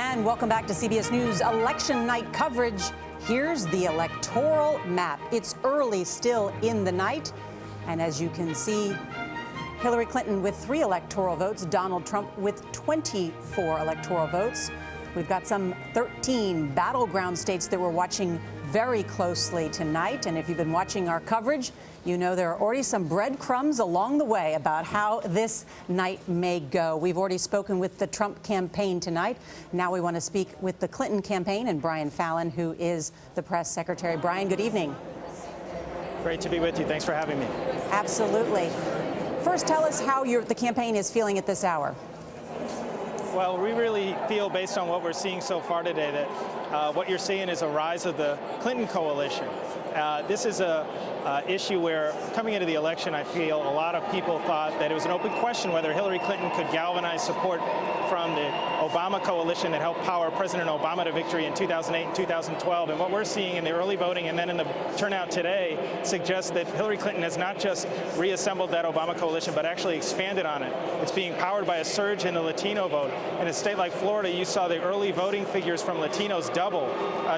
And welcome back to CBS News election night coverage. Here's the electoral map. It's early still in the night. And as you can see, Hillary Clinton with 3 electoral votes, Donald Trump with 24 electoral votes. We've got some 13 battleground states that we're watching very closely tonight. And if you've been watching our coverage, you know there are already some breadcrumbs along the way about how this night may go. We've already spoken with the Trump campaign tonight. Now we want to speak with the Clinton campaign and Brian Fallon, who is the press secretary. Brian, good evening. Great to be with you. Thanks for having me. Absolutely. First, tell us how the campaign is feeling at this hour. Well, we really feel, based on what we're seeing so far today, that what you're seeing is a rise of the Clinton coalition. This is a issue where, coming into the election, I feel a lot of people thought that it was an open question whether Hillary Clinton could galvanize support from the Obama coalition that helped power President Obama to victory in 2008 and 2012. And what we're seeing in the early voting and then in the turnout today suggests that Hillary Clinton has not just reassembled that Obama coalition, but actually expanded on it. It's being powered by a surge in the Latino vote. In a state like Florida, you saw the early voting figures from Latinos double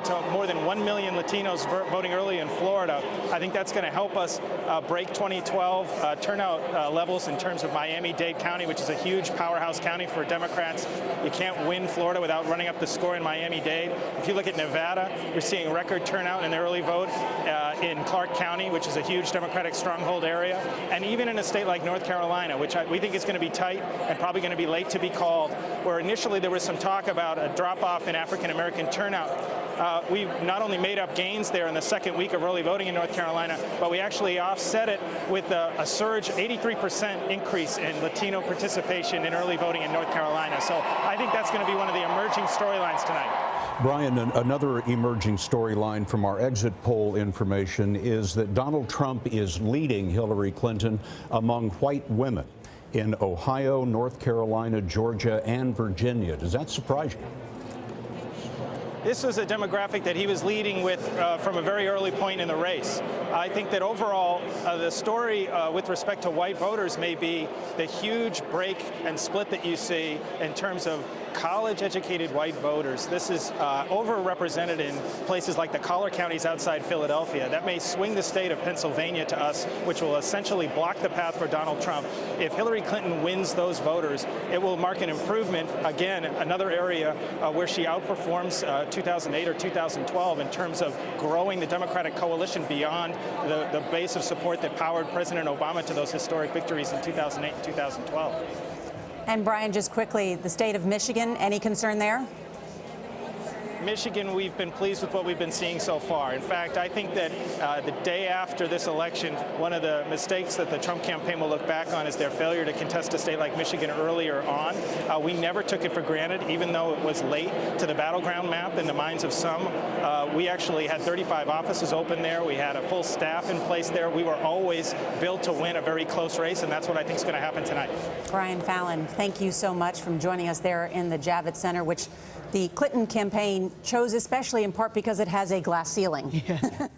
to more than 1 million Latinos voting early in Florida. I think that's going to help us break 2012 turnout levels in terms of Miami-Dade County, which is a huge powerhouse county for Democrats. You can't win Florida without running up the score in Miami-Dade. If you look at Nevada, you're seeing record turnout in the early vote in Clark County, which is a huge Democratic stronghold area. And even in a state like North Carolina, which we think is going to be tight and probably going to be late to be called, where initially there was some talk about a drop-off in African-American turnout. We not only made up gains there in the second week of early voting in North Carolina, but we actually offset it with a surge, 83% increase in Latino participation in early voting in North Carolina. So I think that's going to be one of the emerging storylines tonight. Brian, another emerging storyline from our exit poll information is that Donald Trump is leading Hillary Clinton among white women in Ohio, North Carolina, Georgia, and Virginia. Does that surprise you? This was a demographic that he was leading with from a very early point in the race. I think that overall, the story with respect to white voters may be the huge break and split that you see in terms of college-educated white voters. This is overrepresented in places like the collar counties outside Philadelphia. That may swing the state of Pennsylvania to us, which will essentially block the path for Donald Trump. If Hillary Clinton wins those voters, it will mark an improvement, again, another area where she outperforms 2008 or 2012 in terms of growing the Democratic coalition beyond the base of support that powered President Obama to those historic victories in 2008 and 2012. And Brian, just quickly, the state of Michigan, any concern there? Michigan, we've been pleased with what we've been seeing so far. In fact, I think that the day after this election, one of the mistakes that the Trump campaign will look back on is their failure to contest a state like Michigan earlier on. We never took it for granted, even though it was late to the battleground map in the minds of some. We actually had 35 offices open there. We had a full staff in place there. We were always built to win a very close race, and that's what I think is going to happen tonight. Brian Fallon, thank you so much for joining us there in the Javits Center, which the Clinton campaign chose especially in part because it has a glass ceiling. Yeah.